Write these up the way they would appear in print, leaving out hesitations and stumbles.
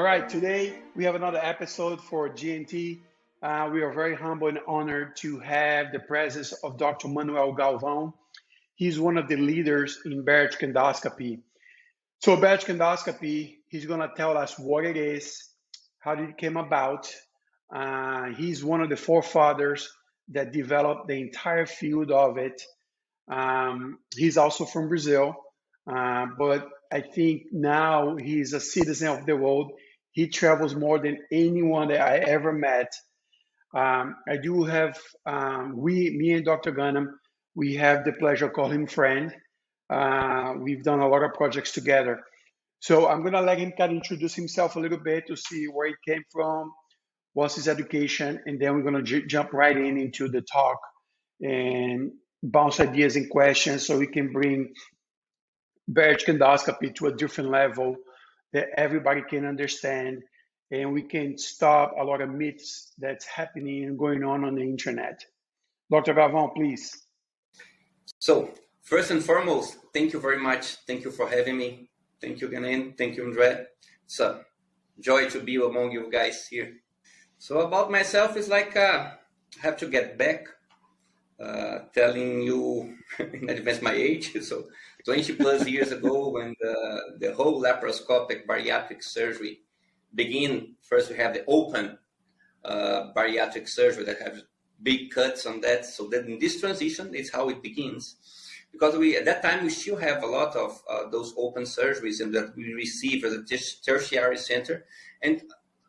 All right, today we have another episode for GNT. We are very humble and honored to have the presence of Dr. Manuel Galvão. He's one of the leaders in bariatric endoscopy. So bariatric endoscopy, he's going to tell us what it is, how did it came about. He's one of the forefathers that developed the entire field of it. He's also from Brazil, but I think now he's a citizen of the world. He travels more than anyone that I ever met. I do have, me and Dr. Ghanem, we have the pleasure of calling him friend. We've done a lot of projects together. So I'm going to let him kind of introduce himself a little bit to see where he came from, what's his education, and then we're going to jump right into the talk and bounce ideas and questions so we can bring bariatric endoscopy to a different level that everybody can understand, and we can stop a lot of myths that's happening and going on the internet. Dr. Galvão, please. So first and foremost, thank you very much. Thank you for having me. Thank you, Ghanem. Thank you, Andre. It's a joy to be among you guys here. So about myself is like I have to get back telling you in advance my age. So 20 plus years ago, when the whole laparoscopic bariatric surgery began, first we have the open bariatric surgery that have big cuts on that. So then in this transition, it's how it begins. Because at that time, we still have a lot of those open surgeries and that we receive as a tertiary center and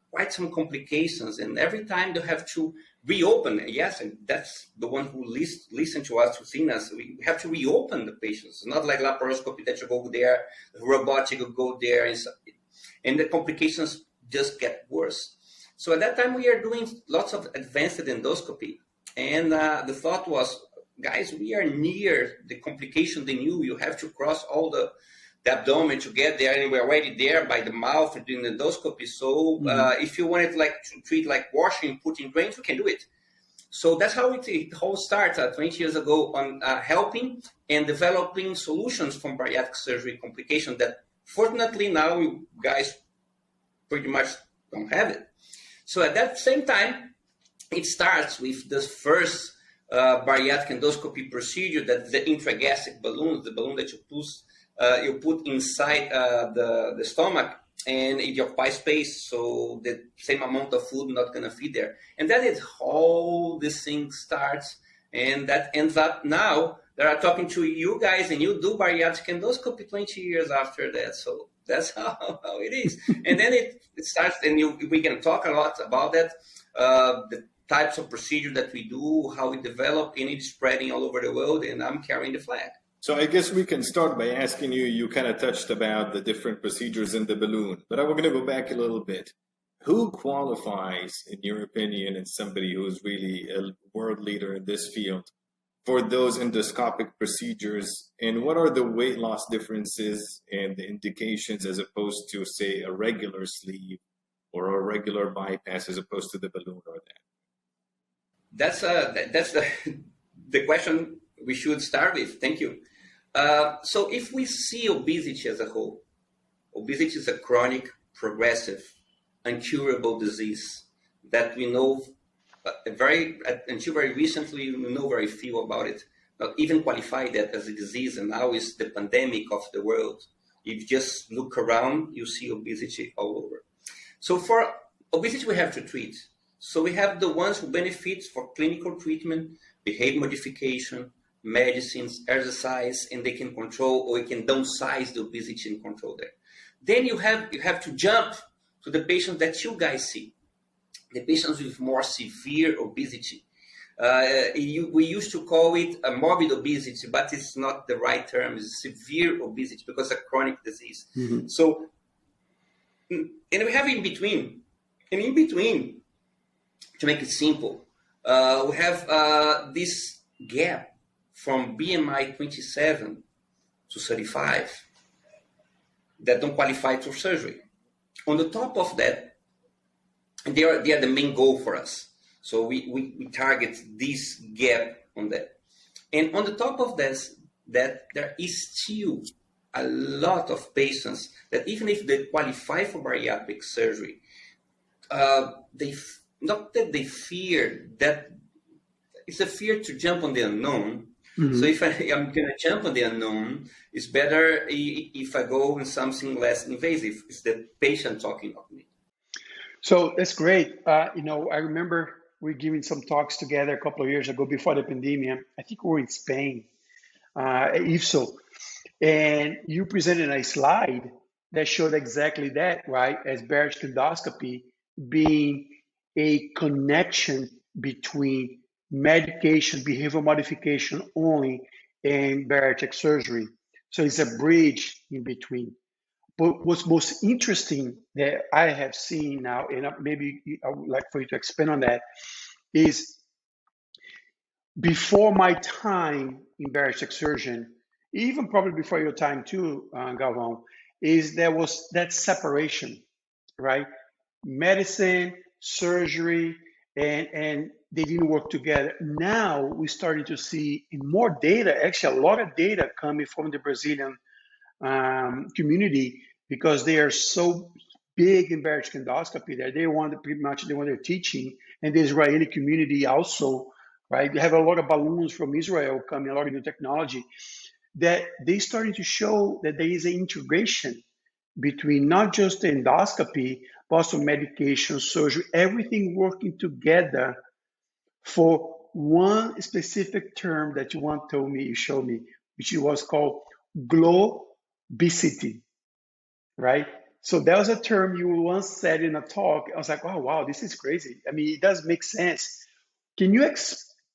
quite some complications. And every time they have to reopen, yes, and that's the one who listen to us, who seen us, we have to reopen the patients. It's not like laparoscopy that you go there, robotic you go there, and the complications just get worse. So at that time, we are doing lots of advanced endoscopy. And the thought was, guys, we are near the complication they knew. You have to cross all the abdomen to get there, and we're already there by the mouth doing endoscopy. So if you wanted to treat like washing, putting drains, we can do it. So that's how it all started 20 years ago on helping and developing solutions from bariatric surgery complication that fortunately now you guys pretty much don't have it. So at that same time, it starts with the first bariatric endoscopy procedure, that's the intragastric balloon, the balloon that you put inside the stomach and in your pie space, so the same amount of food not going to feed there. And that is how this thing starts, and that ends up now that I'm talking to you guys, and you do bariatric endoscopy 20 years after that. So that's how it is. And then it starts, and we can talk a lot about that, the types of procedure that we do, how we develop, and it's spreading all over the world, and I'm carrying the flag. So I guess we can start by asking you kind of touched about the different procedures in the balloon, but I'm going to go back a little bit. Who qualifies, in your opinion, as somebody who's really a world leader in this field, for those endoscopic procedures, and what are the weight loss differences and the indications as opposed to, say, a regular sleeve or a regular bypass as opposed to the balloon or that? That's the question we should start with. Thank you. So if we see obesity as a whole, obesity is a chronic, progressive, incurable disease that we know until very recently, we know very few about it, not even qualify that as a disease, and now is the pandemic of the world. If you just look around, you see obesity all over. So for obesity, we have to treat. So we have the ones who benefit for clinical treatment, behavior modification, medicines, exercise, and they can control, or you can downsize the obesity and control that. Then you have to jump to the patients that you guys see, the patients with more severe obesity. We used to call it a morbid obesity, but it's not the right term. It's severe obesity because it's a chronic disease. Mm-hmm. So, and we have in between. And in between, to make it simple, we have this gap from BMI 27 to 35 that don't qualify for surgery. On the top of that, they are the main goal for us. So we target this gap on that. And on the top of this, that there is still a lot of patients that even if they qualify for bariatric surgery, not that they fear that, it's a fear to jump on the unknown. Mm-hmm. So if I'm going to jump on the unknown, it's better if I go in something less invasive. It's the patient talking of me. So that's great. I remember we were giving some talks together a couple of years ago before the pandemic. I think we were in Spain, if so. And you presented a slide that showed exactly that, right? As bariatric endoscopy being a connection between medication, behavioral modification only, and bariatric surgery. So it's a bridge in between. But what's most interesting that I have seen now, and maybe I would like for you to expand on that, is before my time in bariatric surgeon, even probably before your time too, Galvão, is there was that separation, right? Medicine, surgery, and they didn't work together. Now we're starting to see more data, actually a lot of data coming from the Brazilian community, because they are so big in bariatric endoscopy that they want pretty much they want their teaching, and the Israeli community also, right? They have a lot of balloons from Israel coming, a lot of new technology, that they starting to show that there is an integration between not just the endoscopy, but also medication, surgery, everything working together for one specific term that you showed me, which was called globicity, right? So that was a term you once said in a talk. I was like, oh, wow, this is crazy. I mean, it does make sense. Can you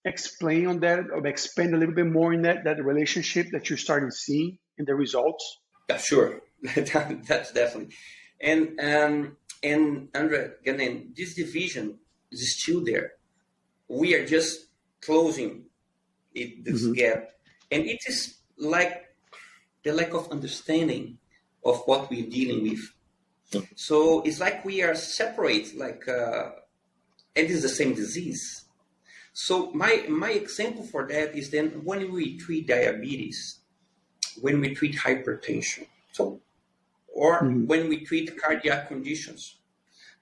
explain on that, or expand a little bit more in that relationship that you're starting to see in the results? Yeah, sure. That's definitely. And Drs Ghanem, this division is still there. We are just closing this gap. And it is like the lack of understanding of what we're dealing with. So it's like we are separate, and it's the same disease. So my example for that is then when we treat diabetes, when we treat hypertension, or when we treat cardiac conditions,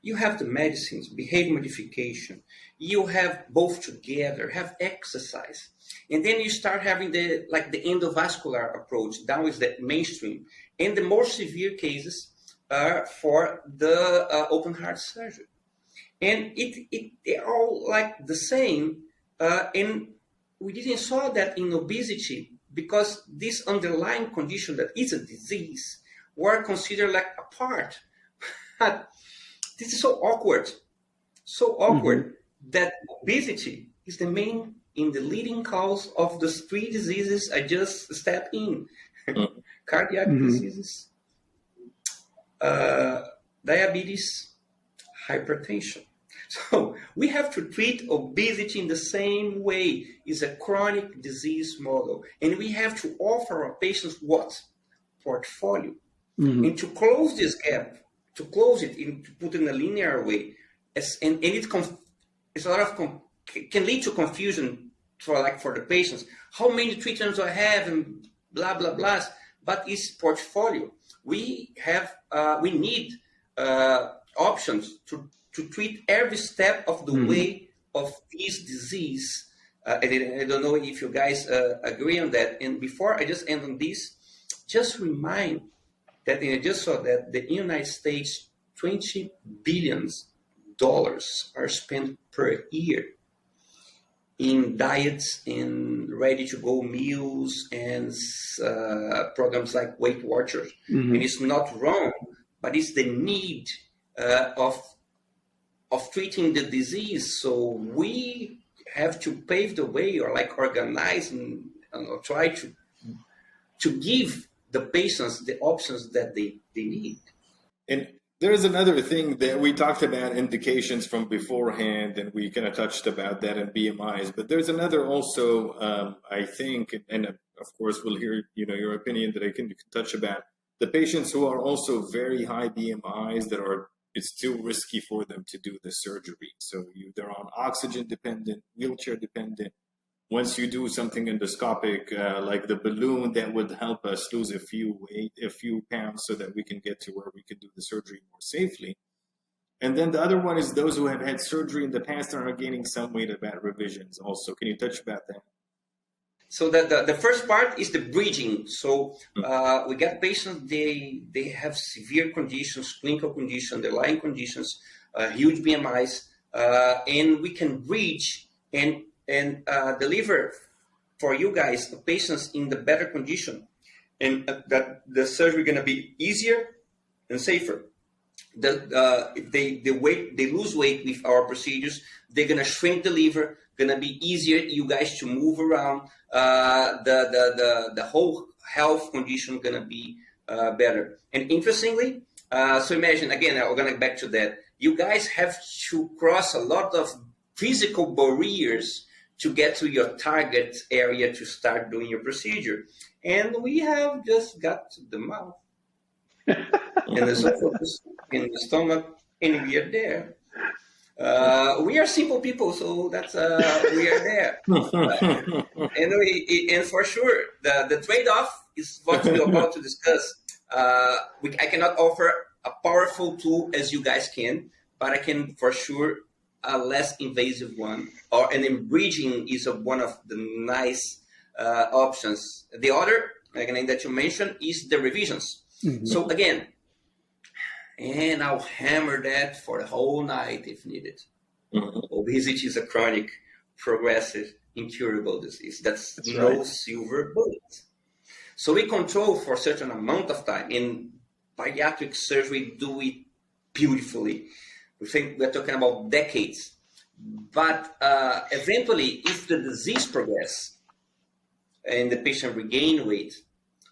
you have the medicines, behavior modification, you have both together, have exercise. And then you start having the endovascular approach. That is the mainstream. And the more severe cases are for the open heart surgery. And they're all like the same. And we didn't saw that in obesity, because this underlying condition that is a disease were considered like apart. This is so awkward that obesity is the leading cause of the three diseases I just stepped in. Cardiac diseases, diabetes, hypertension. So we have to treat obesity in the same way. It's a chronic disease model. And we have to offer our patients what? Portfolio. And to close this gap, to close it, to put it in a linear way, it's a lot of can lead to confusion for the patients. How many treatments do I have, and blah blah blah. But it's portfolio. We need options to treat every step of the way of this disease. And I don't know if you guys agree on that. And before I just end on this, just remind that I just saw that the United States, $20 billion are spent per year in diets and ready-to-go meals and programs like Weight Watchers. And it's not wrong, but it's the need of treating the disease. So we have to pave the way, or organize and try to give the patients the options that they need. And there's another thing that we talked about, indications from beforehand, and we kind of touched about that in BMIs. But there's another also, I think, and of course we'll hear your opinion that I can touch about, the patients who are also very high BMIs that it's too risky for them to do the surgery. So they're on oxygen dependent, wheelchair dependent. once you do something endoscopic, like the balloon, that would help us lose a few pounds so that we can get to where we can do the surgery more safely. And then the other one is those who have had surgery in the past and are gaining some weight about revisions also. Can you touch about that? So the first part is the bridging. So we get patients, they have severe conditions, clinical conditions, underlying conditions, huge BMIs, and we can bridge and deliver for you guys the patients in the better condition, and that the surgery going to be easier and safer. They lose weight with our procedures. They're gonna shrink the liver. Gonna be easier you guys to move around. The whole health condition gonna be better. And interestingly, so imagine again, I'm gonna back to that. You guys have to cross a lot of physical barriers to get to your target area to start doing your procedure. And we have just got to the mouth. And the esophagus, in the stomach, and we are there. We are simple people, so that's we are there. And for sure, the trade-off is what we're about to discuss. I cannot offer a powerful tool as you guys can, but I can for sure a less invasive one. And then bridging is one of the nice options. The other, again, that you mentioned is the revisions. Mm-hmm. So again, and I'll hammer that for the whole night if needed. Mm-hmm. Obesity is a chronic, progressive, incurable disease. That's no right. Silver bullet. So we control for a certain amount of time. In bariatric surgery, do it beautifully. We think we're talking about decades. But eventually, if the disease progresses and the patient regain weight,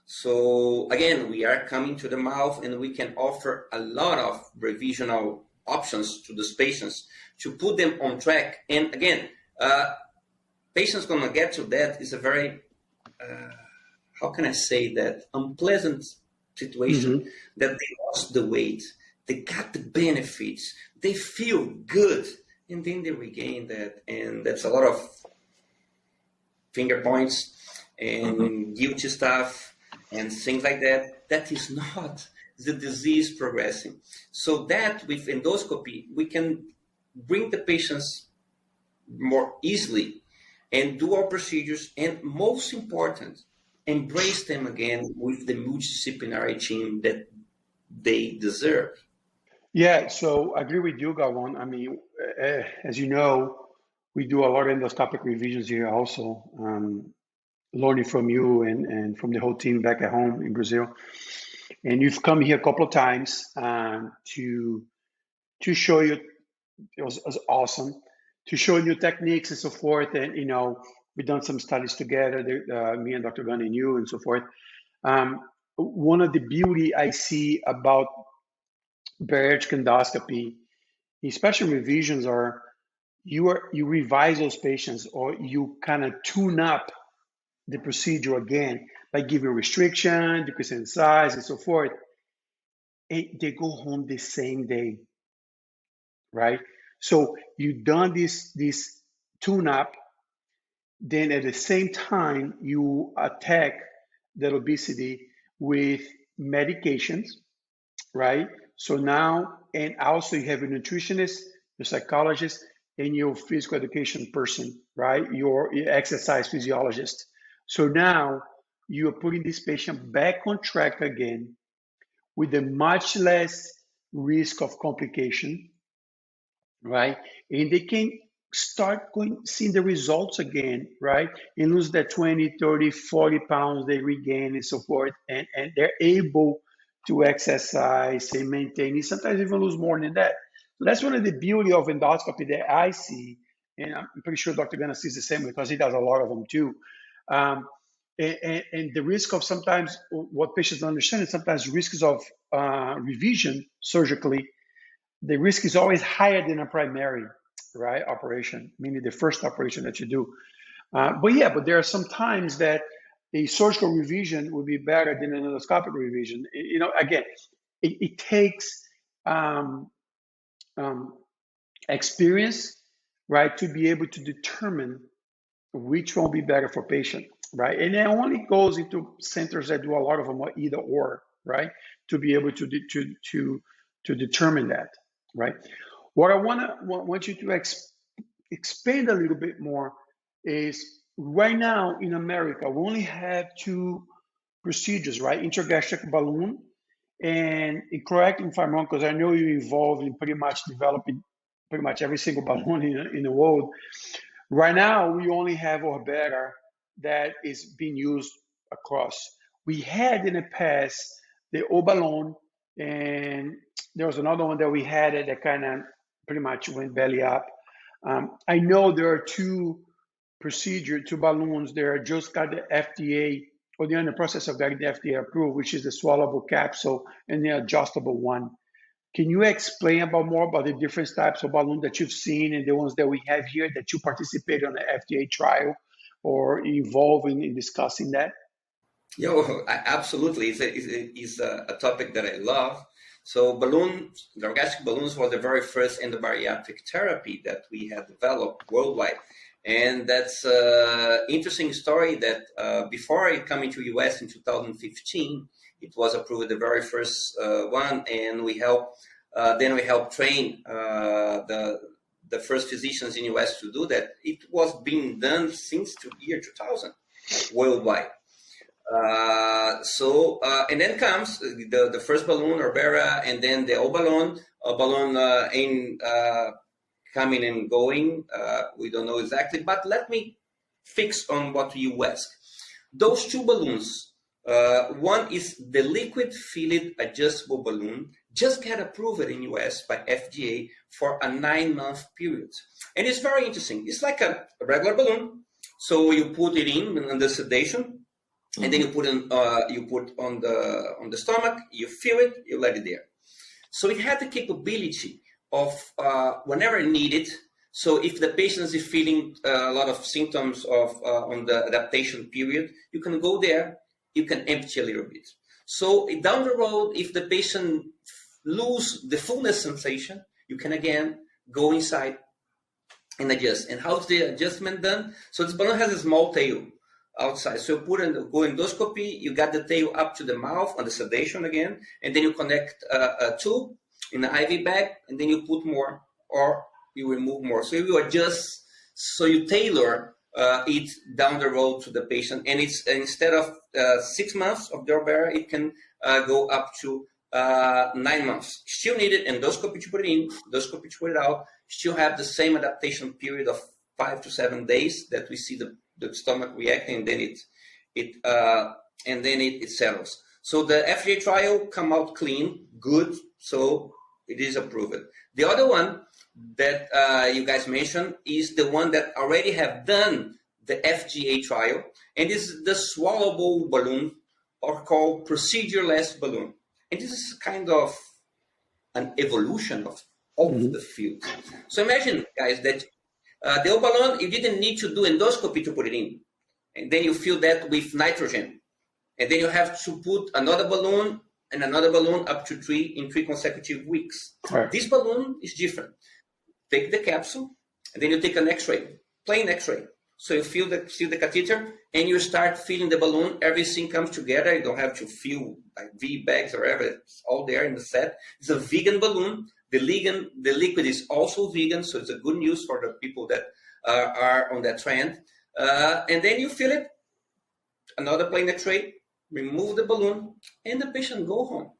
so again, we are coming to the mouth and we can offer a lot of revisional options to these patients to put them on track. And again, patients gonna get to that is a very, how can I say that, unpleasant situation. Mm-hmm. That they lost the weight, they got the benefits, they feel good, and then they regain that. And that's a lot of finger points and mm-hmm. guilty stuff and things like that. That is not the disease progressing. So that with endoscopy, we can bring the patients more easily and do our procedures, and most important, embrace them again with the multidisciplinary team that they deserve. Yeah, so I agree with you, Galvão. I mean, as you know, we do a lot of endoscopic revisions here also. Learning from you and from the whole team back at home in Brazil. And you've come here a couple of times to show you, it was awesome, to show new techniques and so forth. And, you know, we've done some studies together, me and Dr. Gunn and you and so forth. One of the beauty I see about bariatric endoscopy, especially revisions, are you revise those patients, or you kind of tune up the procedure again by giving restriction, decreasing size, and so forth. And they go home the same day, right? So you've done this tune-up, then at the same time you attack that obesity with medications, right? So now, and also you have a nutritionist, your psychologist, and your physical education person, right? Your exercise physiologist. So now you are putting this patient back on track again with a much less risk of complication, right? And they can start seeing the results again, right? And lose that 20, 30, 40 pounds they regain and so forth. And they're able to exercise and maintain it, sometimes even lose more than that. So that's one of the beauty of endoscopy that I see. And I'm pretty sure Dr. Gunn sees the same because he does a lot of them too. And the risk of sometimes, what patients don't understand is sometimes risks of revision surgically, the risk is always higher than a primary, right, operation, meaning the first operation that you do. But there are some times that a surgical revision would be better than an endoscopic revision. You know, again, it takes experience, right, to be able to determine which one will be better for patient, right? And it only goes into centers that do a lot of them either or, right? To be able to determine that, right? What I want you to expand a little bit more is right now in America, we only have two procedures, right? Intragastric balloon, and correct me if I'm wrong, because I know you're involved in pretty much developing pretty much every single balloon in the world. Right now, we only have Orbera that is being used across. We had in the past the O balloon, and there was another one that we had that kind of pretty much went belly up. I know there are two balloons that are just got the FDA, or they're in the process of getting the FDA approved, which is the swallowable capsule and the adjustable one. Can you explain more about the different types of balloon that you've seen and the ones that we have here that you participated on the FDA trial or involved in discussing that? Yeah, well, absolutely. It's a topic that I love. So balloons, the gastric balloons was the very first endobariatric therapy that we had developed worldwide. And that's an interesting story that before it came into US in 2015, it was approved the very first one, and we helped train the first physicians in US to do that. It was being done since the year 2000 worldwide. And then comes the first balloon, Orbera, and then the O balloon, coming and going. We don't know exactly, but let me fix on what you ask. Those two balloons, one is the liquid-filled adjustable balloon, just got approved in US by FDA for a 9-month period. And it's very interesting. It's like a regular balloon. So you put it in under sedation, and then you put on the stomach, you fill it, you let it there. So it had the capability of whenever needed. So if the patient is feeling a lot of symptoms of on the adaptation period, you can go there, you can empty a little bit. So down the road, if the patient lose the fullness sensation, you can again go inside and adjust. And how's the adjustment done? So this balloon has a small tail outside. So you put in the endoscopy, you got the tail up to the mouth on the sedation again, and then you connect a tube in the IV bag, and then you put more or you remove more. So you adjust, so you tailor it down the road to the patient. And it's instead of 6 months of the Orbera, it can go up to 9 months. Still needed endoscopy to put it in, endoscopy to put it out. Still have the same adaptation period of 5 to 7 days that we see the stomach reacting, and then it settles. So the FDA trial come out clean, good. So it is approved. The other one that you guys mentioned is the one that already have done the FDA trial, and this is the swallowable balloon, or called procedureless balloon. And this is kind of an evolution of the field. So imagine, guys, that the old balloon, you didn't need to do endoscopy to put it in. And then you fill that with nitrogen. And then you have to put another balloon and another balloon up to 3 consecutive weeks. Right. This balloon is different. Take the capsule, and then you take an X-ray, plain X-ray. So you fill the catheter, and you start filling the balloon. Everything comes together. You don't have to fill like V bags or whatever. It's all there in the set. It's a vegan balloon. The liquid is also vegan, so it's a good news for the people that are on that trend. And then you fill it, another plain X-ray, remove the balloon, and the patient go home.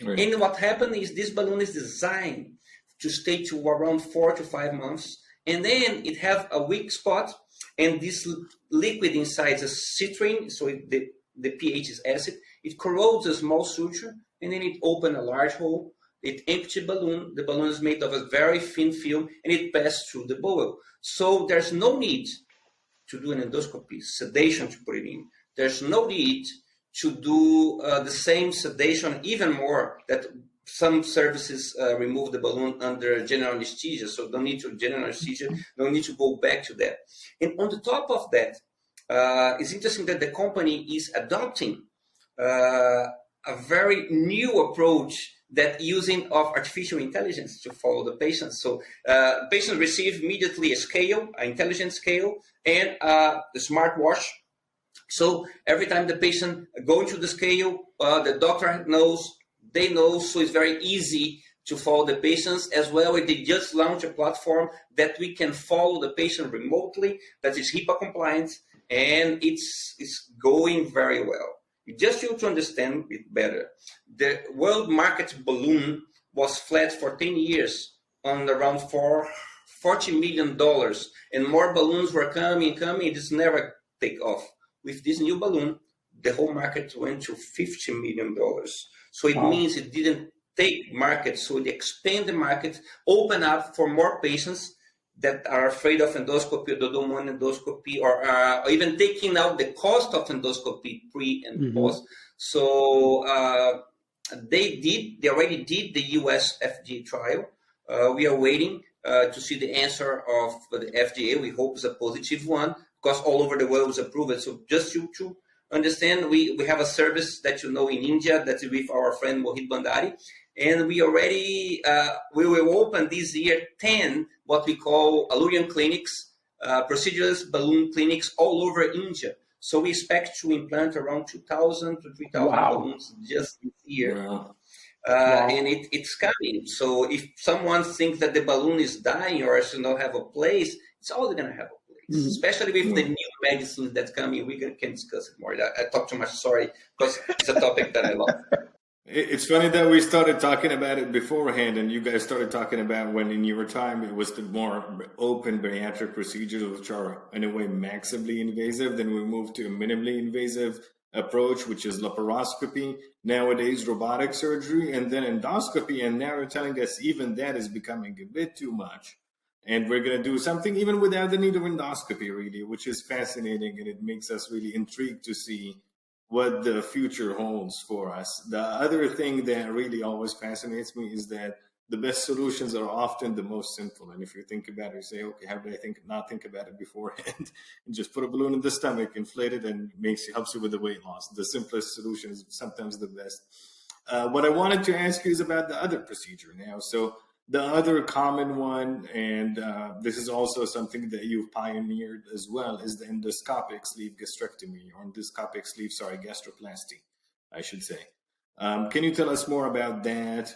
Right. And what happened is this balloon is designed to stay to around 4 to 5 months, and then it have a weak spot, and this liquid inside the suturing, so the pH is acid, it corrodes a small suture, and then it opens a large hole. It empty balloon. The balloon is made of a very thin film, and it passes through the bowel. So there's no need to do an endoscopy, sedation to put it in. There's no need to do the same sedation, even more, that some services remove the balloon under general anesthesia. So don't need to general anesthesia, don't need to go back to that. And on the top of that, it's interesting that the company is adopting a very new approach that using of artificial intelligence to follow the patients. So patients receive immediately a scale, an intelligence scale, and the smartwatch. So every time the patient goes to the scale, the doctor knows, they know, so it's very easy to follow the patients. As well, they just launched a platform that we can follow the patient remotely, that is HIPAA compliant, and it's going very well. Just to understand it better, the world market balloon was flat for 10 years on around $40 million, and more balloons were coming, it's never take off. With this new balloon, the whole market went to $50 million. So it means it didn't take market, so it expand the market, open up for more patients that are afraid of endoscopy or don't want endoscopy, or even taking out the cost of endoscopy pre and post. So they already did the US FDA trial. We are waiting to see the answer of the FDA. We hope it's a positive one, because all over the world is approved. So just to understand, we have a service that in India that's with our friend Mohit Bandari, and we already we will open this year 10 what we call Allurian clinics, procedures balloon clinics all over India. So we expect to implant around 2,000 to 3,000 balloons just this year. And it's coming. So if someone thinks that the balloon is dying or should not have a place, it's always going to have a place, especially with the new medicines that's coming. We can discuss it more. I talk too much, sorry, because it's a topic that I love. It's funny that we started talking about it beforehand, and you guys started talking about when in your time it was the more open bariatric procedures, which are in a way maximally invasive. Then we moved to a minimally invasive approach, which is laparoscopy, nowadays robotic surgery, and then endoscopy. And now you're telling us even that is becoming a bit too much. And we're going to do something even without the need of endoscopy, really, which is fascinating. And it makes us really intrigued to see what the future holds for us. The other thing that really always fascinates me is that the best solutions are often the most simple. And if you think about it, you say, okay, how did I not think about it beforehand? And just put a balloon in the stomach, inflate it, and helps you with the weight loss. The simplest solution is sometimes the best. What I wanted to ask you is about the other procedure now. So the other common one, and this is also something that you've pioneered as well, is the endoscopic sleeve gastrectomy, or endoscopic sleeve, gastroplasty, I should say. Can you tell us more about that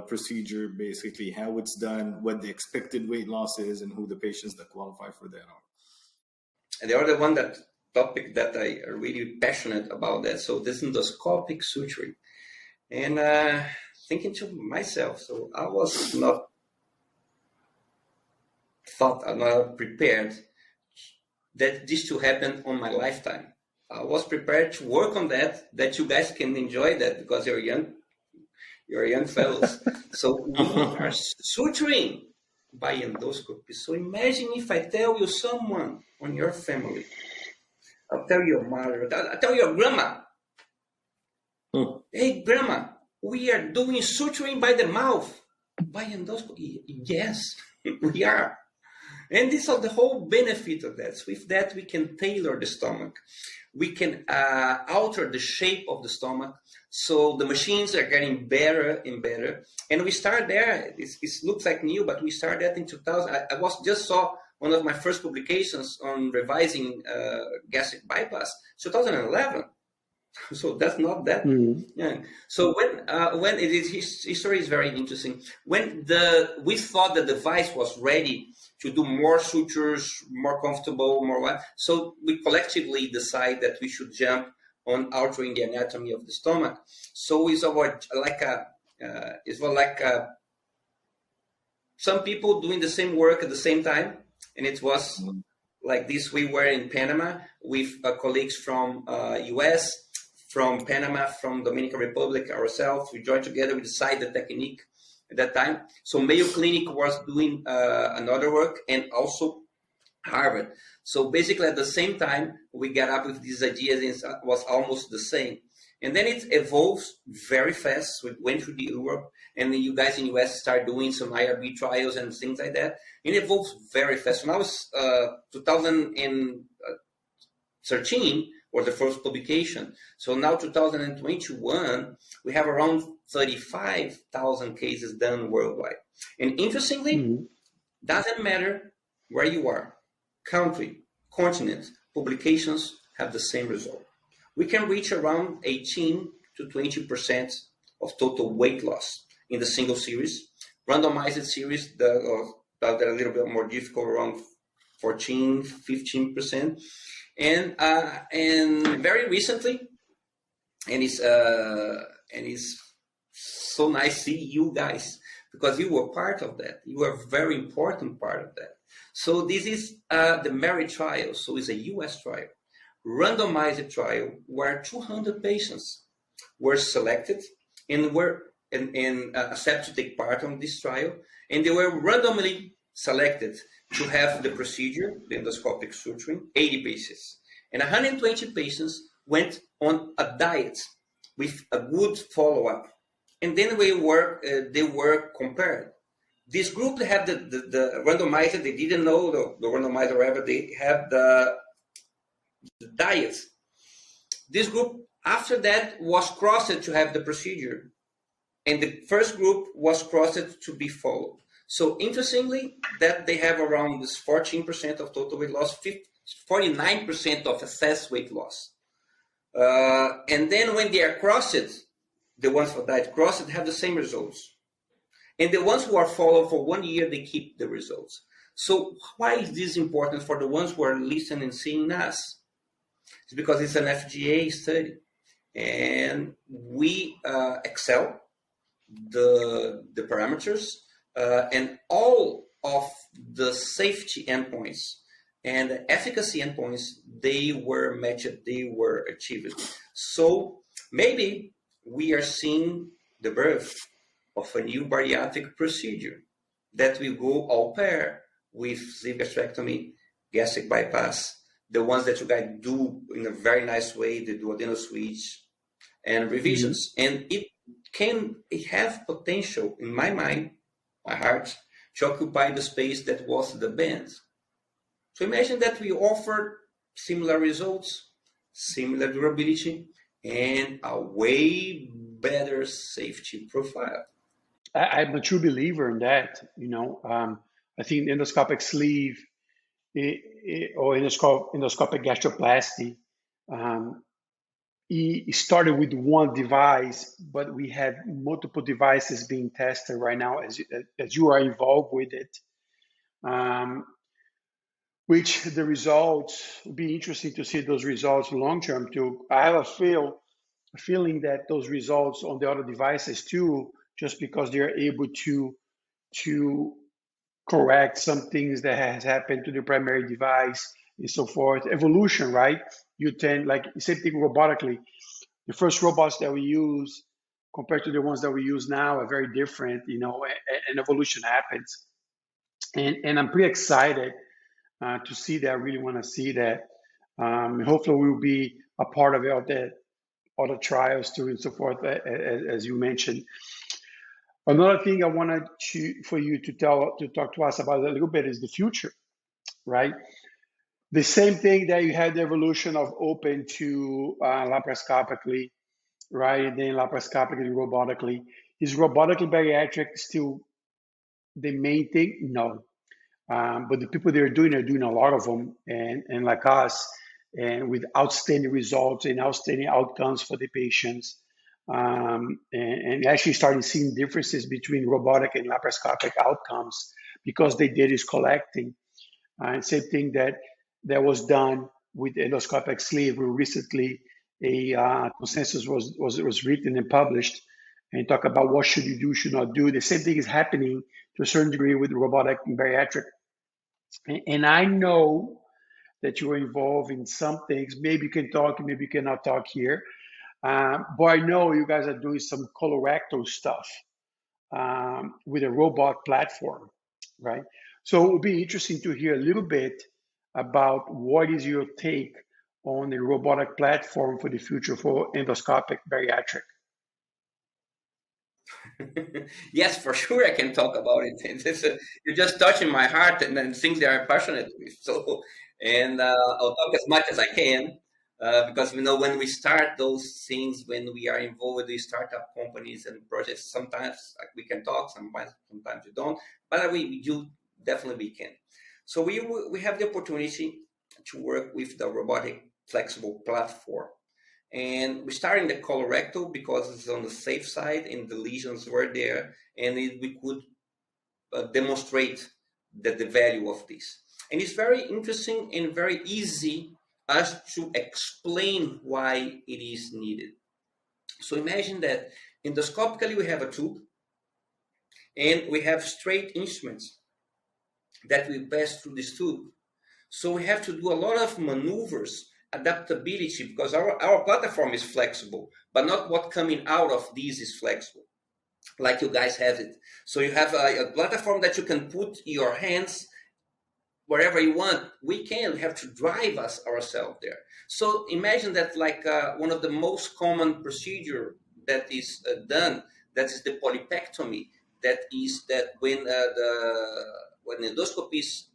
procedure, basically how it's done, what the expected weight loss is, and who the patients that qualify for that are? And the other one, that topic that I are really passionate about that. So this endoscopic suturing. And thinking to myself, so I was not prepared that this to happen on my lifetime. I was prepared to work on that you guys can enjoy that because you're young fellows. So we are suturing by endoscopy. So imagine if I tell you someone on your family, I'll tell your mother, I'll tell your grandma, hey grandma, we are doing suturing by the mouth, by endoscopy. Yes, we are. And this is the whole benefit of that. So with that, we can tailor the stomach. We can alter the shape of the stomach. So the machines are getting better and better. And we start there. It looks like new, but we started that in 2000. I just saw one of my first publications on revising gastric bypass, 2011. So that's not that young. So when it is, history is very interesting. When we thought the device was ready to do more sutures, more comfortable, so we collectively decide that we should jump on altering the anatomy of the stomach. So it's like some people doing the same work at the same time, and it was like this. We were in Panama with colleagues from US, from Panama, from Dominican Republic, ourselves. We joined together, we decided the technique at that time. So Mayo Clinic was doing another work, and also Harvard. So basically at the same time, we got up with these ideas, and it was almost the same. And then it evolves very fast. We went through Europe, and then you guys in the US start doing some IRB trials and things like that. It evolves very fast. So now it's 2013, or the first publication. So now 2021, we have around 35,000 cases done worldwide. And interestingly, doesn't matter where you are, country, continent, publications have the same result. We can reach around 18 to 20% of total weight loss in the single series. Randomized series that are a little bit more difficult, around 14, 15%. And very recently, and it's so nice to see you guys, because you were part of that. You were a very important part of that. So this is the MERIT trial. So it's a US trial, randomized trial where 200 patients were selected and were accepted to take part on this trial, and they were randomly selected to have the procedure, the endoscopic suturing, 80 patients. And 120 patients went on a diet with a good follow-up. And then they were compared. This group had the randomizer, they didn't know the randomizer, whatever, they had the diet. This group, after that, was crossed to have the procedure. And the first group was crossed to be followed. So interestingly, that they have around this 14% of total weight loss, 49% of excess weight loss. And then when they are crossed, the ones for diet crossed have the same results. And the ones who are followed for 1 year, they keep the results. So why is this important for the ones who are listening and seeing us? It's because it's an FDA study. And we excel the parameters, and all of the safety endpoints and the efficacy endpoints, they were matched, they were achieved. So maybe we are seeing the birth of a new bariatric procedure that will go all pair with sleeve gastrectomy, gastric bypass, the ones that you guys do in a very nice way, they do adeno switch and revisions. And it have potential, in my mind, my heart, to occupy the space that was the band. So imagine that we offer similar results, similar durability, and a way better safety profile. I'm a true believer in that. I think endoscopic sleeve or endoscopic gastroplasty, it started with one device, but we have multiple devices being tested right now as you are involved with it, which the results will be interesting to see those results long term too. I have a feeling that those results on the other devices too, just because they're able to correct some things that has happened to the primary device and so forth. Evolution, right? You tend, like, same thing robotically. The first robots that we use compared to the ones that we use now are very different, and evolution happens. And I'm pretty excited to see that. I really want to see that. Hopefully we'll be a part of all the trials too and so forth, as you mentioned. Another thing I wanted for you to talk to us about a little bit is the future, right? The same thing that you had the evolution of open to laparoscopically, right? And then laparoscopically, robotically. Is robotically bariatric still the main thing? No. But the people that are doing a lot of them, and like us, and with outstanding results and outstanding outcomes for the patients. And actually starting seeing differences between robotic and laparoscopic outcomes because the data is collecting. And same thing that was done with endoscopic sleeve. Recently, a consensus was written and published and talk about what should you do, should not do. The same thing is happening to a certain degree with robotic and bariatric. And I know that you are involved in some things. Maybe you can talk, maybe you cannot talk here. But I know you guys are doing some colorectal stuff with a robot platform, right? So it would be interesting to hear a little bit about what is your take on the robotic platform for the future for endoscopic bariatric. Yes, for sure, I can talk about it. You're just touching my heart and things that I'm passionate with. So, and I'll talk as much as I can. because we know when we start those things, when we are involved with startup companies and projects, sometimes we can talk, sometimes we don't, but we do, definitely we can. So we have the opportunity to work with the robotic flexible platform. And we started in the colorectal because it's on the safe side and the lesions were there, and we could demonstrate the value of this. And it's very interesting and very easy as to explain why it is needed. So imagine that endoscopically we have a tube and we have straight instruments that we pass through this tube. So we have to do a lot of maneuvers, adaptability, because our platform is flexible, but not what coming out of this is flexible, like you guys have it. So you have a platform that you can put your hands wherever you want. We have to drive ourselves there. So imagine that like one of the most common procedure that is done, that is the polypectomy. That is that when endoscopies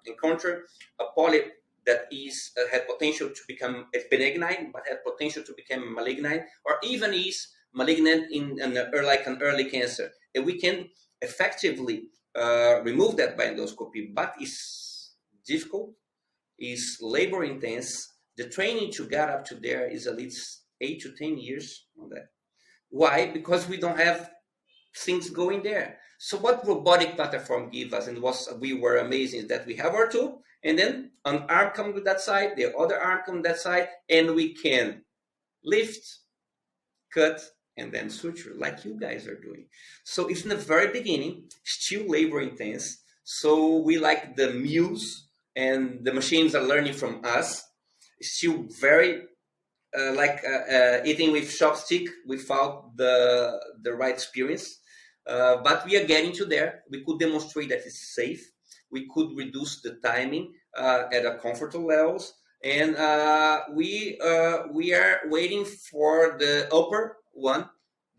encounter a polyp that is had potential to become benign, but had potential to become malignant, or even is malignant in like an early cancer, and we can effectively remove that by endoscopy, but it's difficult, is labor intense. The training to get up to there is at least 8 to 10 years on that. Why? Because we don't have things going there. So what robotic platform give us, and we were amazing, is that we have our tube, and then an arm comes to that side, the other arm comes that side, and we can lift, cut, and then suture, like you guys are doing. So it's in the very beginning, still labor intense. So we like the muse, and the machines are learning from us. It's still very eating with chopstick without the right experience. But we are getting to there. We could demonstrate that it's safe. We could reduce the timing at a comfortable levels. And we are waiting for the upper one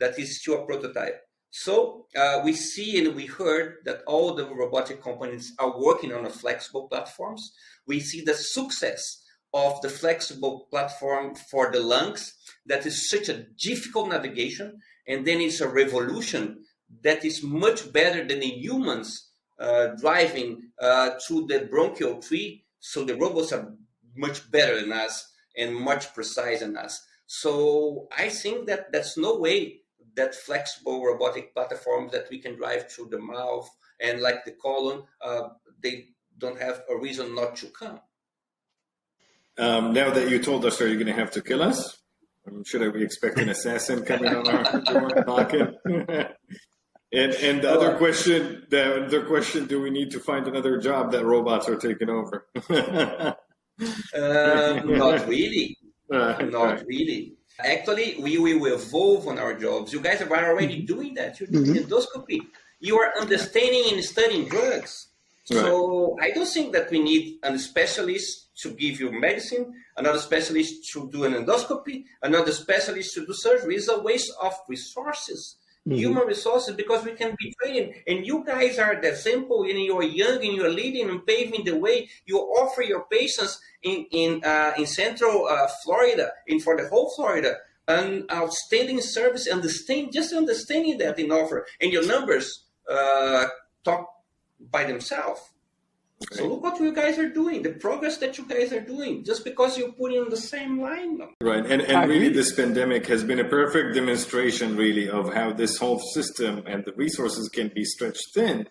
that is still a prototype. So we see and we heard that all the robotic companies are working on a flexible platforms. We see the success of the flexible platform for the lungs. That is such a difficult navigation. And then it's a revolution that is much better than the humans driving through the bronchial tree. So the robots are much better than us and much precise than us. So I think that there's no way that flexible robotic platforms that we can drive through the mouth and like the colon, they don't have a reason not to come. Now that you told us, are you going to have to kill us? Should we expect an assassin coming on our door knocking? And the other question, do we need to find another job that robots are taking over? Not really. Not really. Actually, we will evolve on our jobs. You guys are already doing that. You're doing endoscopy. You are understanding and studying drugs. So I don't think that we need a specialist to give you medicine, another specialist to do an endoscopy, another specialist to do surgery. It's a waste of resources. Human resources, because we can be trained, and you guys are the example, and you're young and you're leading and paving the way. You offer your patients in Central Florida and for the whole Florida an outstanding service. Understanding that in offer, and your numbers talk by themselves. Okay. So look what you guys are doing, the progress that you guys are doing, just because you put in the same line. Right, and really this pandemic has been a perfect demonstration really of how this whole system and the resources can be stretched thin,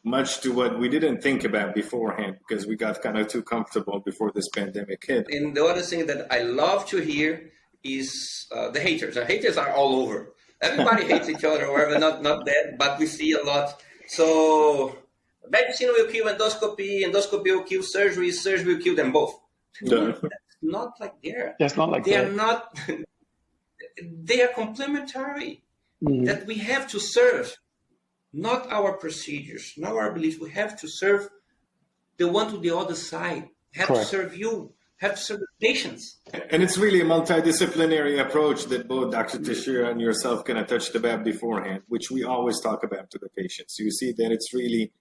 much to what we didn't think about beforehand, because we got kind of too comfortable before this pandemic hit. And the other thing that I love to hear is the haters. The haters are all over. Everybody hates each other, or not that, but we see a lot. So medicine will kill endoscopy, endoscopy will kill surgery, surgery will kill them both. No, that's not like there. That's not like they that. Are not. They are complementary. That we have to serve, not our procedures, not our beliefs. We have to serve the one to the other side. Have to serve you. Have to serve the patients. And it's really a multidisciplinary approach that both Dr. Teixeira and yourself kind of touched about beforehand, which we always talk about to the patients. You see that it's really,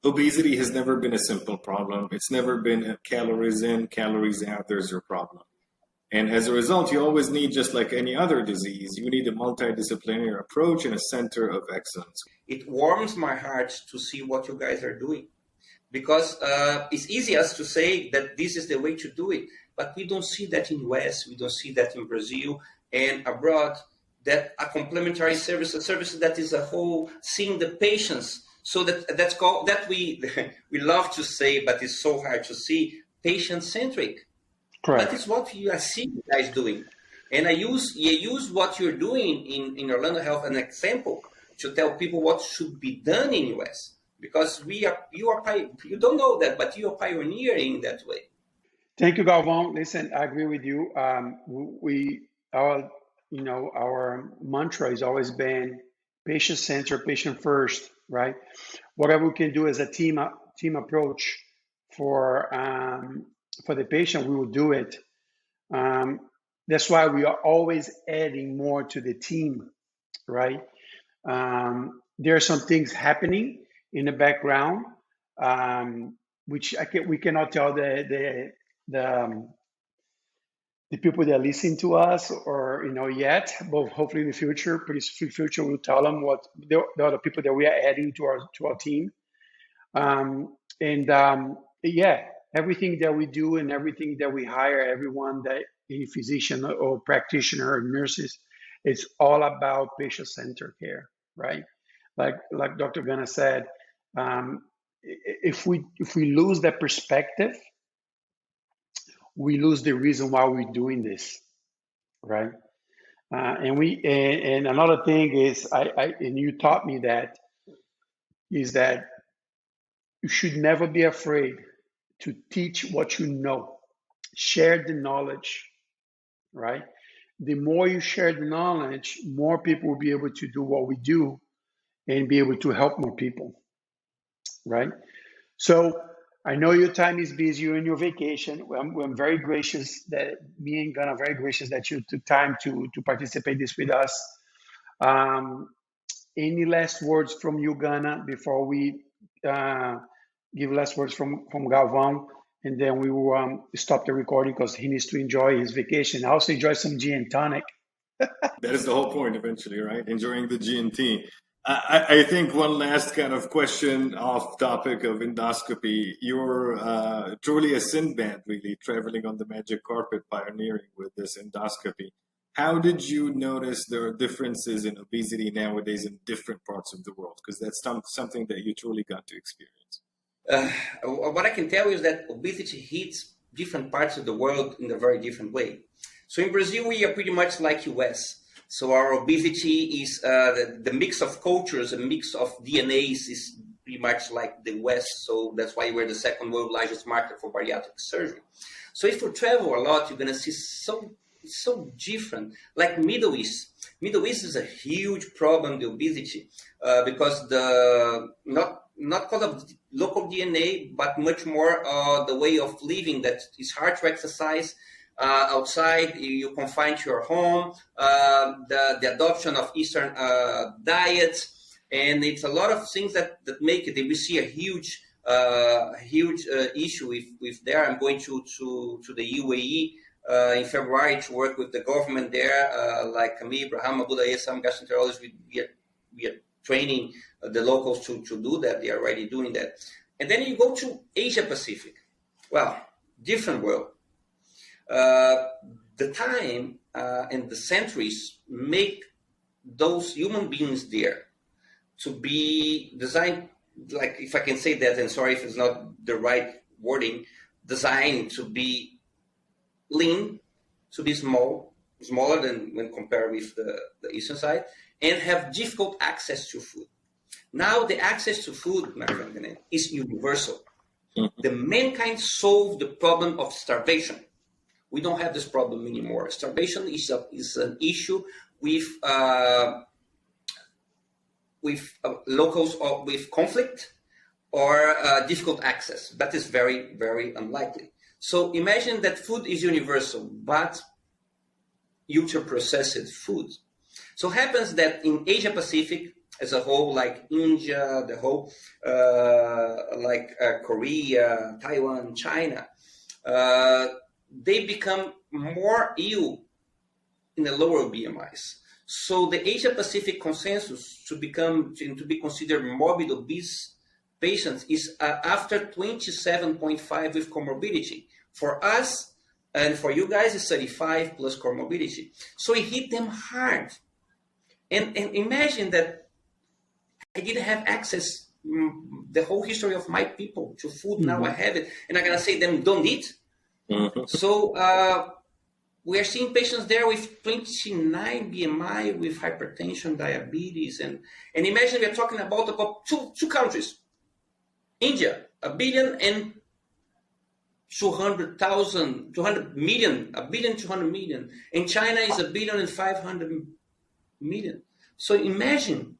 obesity has never been a simple problem. It's never been calories in, calories out, there's your problem. And as a result, you always need, just like any other disease, you need a multidisciplinary approach and a center of excellence. It warms my heart to see what you guys are doing, because it's easy us to say that this is the way to do it, but we don't see that in US, we don't see that in Brazil and abroad, that a complementary service, a service that is a whole, seeing the patients. So that's called, that we love to say, but it's so hard to see, patient-centric. Correct. That is what you are seeing you guys doing. And you use what you're doing in Orlando Health an example to tell people what should be done in US. Because you don't know that, but you are pioneering that way. Thank you, Galvão. Listen, I agree with you. Our mantra has always been patient-centered, patient first, right? Whatever we can do as a team approach for the patient, we will do it. That's why we are always adding more to the team, right? There are some things happening in the background, which we cannot tell the people that listen to us or yet, but hopefully in the future, pretty future, we'll tell them what the other people that we are adding to our team. Yeah, everything that we do and everything that we hire, everyone that any physician or practitioner or nurses, it's all about patient-centered care, right? Like Dr. Ghanem said, if we lose that perspective, we lose the reason why we're doing this, right? And another thing is, and you taught me that, is that you should never be afraid to teach what you know. Share the knowledge, right? The more you share the knowledge, more people will be able to do what we do and be able to help more people, right? So I know your time is busy, you're in your vacation. I'm very gracious that me and Ghanem are very gracious that you took time to participate this with us. Any last words from you, Ghanem, before we give last words from Galvão, and then we will stop the recording because he needs to enjoy his vacation. I also enjoy some gin and tonic. That is the whole point eventually, right? Enjoying the G&T. I think one last kind of question off topic of endoscopy. You're truly a Sinbad, really, traveling on the magic carpet, pioneering with this endoscopy. How did you notice there are differences in obesity nowadays in different parts of the world? Because that's something that you truly got to experience. What I can tell you is that obesity hits different parts of the world in a very different way. So in Brazil, we are pretty much like US. So our obesity is the mix of cultures, a mix of DNAs is pretty much like the West. So that's why we're the second world largest market for bariatric surgery. So if you travel a lot, you're going to see so different, like Middle East. Middle East is a huge problem, the obesity, because not because of local DNA, but much more the way of living that is hard to exercise. Outside, you confine to your home, the adoption of Eastern diets, and it's a lot of things that make it. We see a huge issue with there. I'm going to the UAE in February to work with the government there, like me, Ibrahim Abudaye, some gastroenterologists. We are training the locals to do that. They are already doing that. And then you go to Asia Pacific. Well, different world. The time and the centuries make those human beings there to be designed, like, if I can say that, and sorry if it's not the right wording, designed to be lean, to be smaller than when compared with the eastern side, and have difficult access to food. Now the access to food, my friend, is universal. Mm-hmm. The mankind solved the problem of starvation. We don't have this problem anymore. Starvation is an issue with locals or with conflict or difficult access. That is very, very unlikely. So imagine that food is universal, but ultra-processed food. So it happens that in Asia Pacific as a whole, like India, the whole, like Korea, Taiwan, China, they become more ill in the lower BMIs. So the Asia Pacific consensus to be considered morbid obese patients is after 27.5 with comorbidity. For us and for you guys, it's 35 plus comorbidity. So it hit them hard. And imagine that I didn't have access the whole history of my people to food. Mm-hmm. Now I have it, and I'm gonna say them don't eat. Mm-hmm. So we are seeing patients there with 29 BMI, with hypertension, diabetes, and imagine we are talking about two countries. India, 1 billion and 200 million, 1 billion 200 million, and China is 1 billion and 500 million. So imagine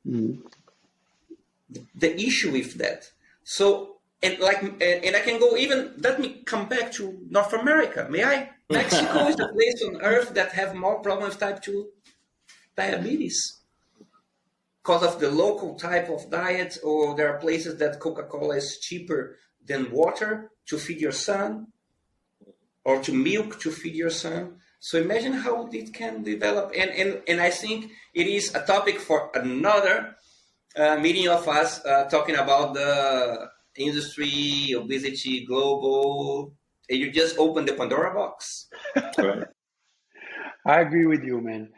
the issue with that. So and I can go even. Let me come back to North America. May I? Mexico is the place on earth that have more problem with type 2 diabetes because of the local type of diet, or there are places that Coca-Cola is cheaper than water to feed your son, or to milk to feed your son. So imagine how it can develop. And I think it is a topic for another meeting of us talking about the industry, obesity, global. And you just opened the Pandora box. Right. I agree with you, man.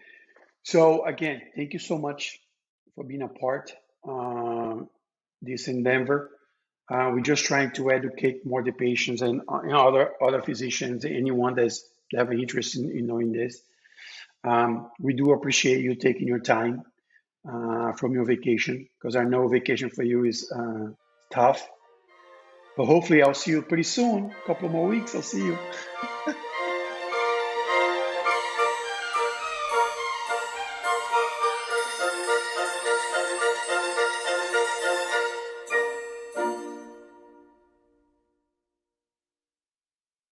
So again, thank you so much for being a part of this endeavor. We're just trying to educate more the patients and other physicians, anyone that's have an interest in knowing this. We do appreciate you taking your time from your vacation, because I know vacation for you is tough. But hopefully I'll see you pretty soon. A couple more weeks, I'll see you.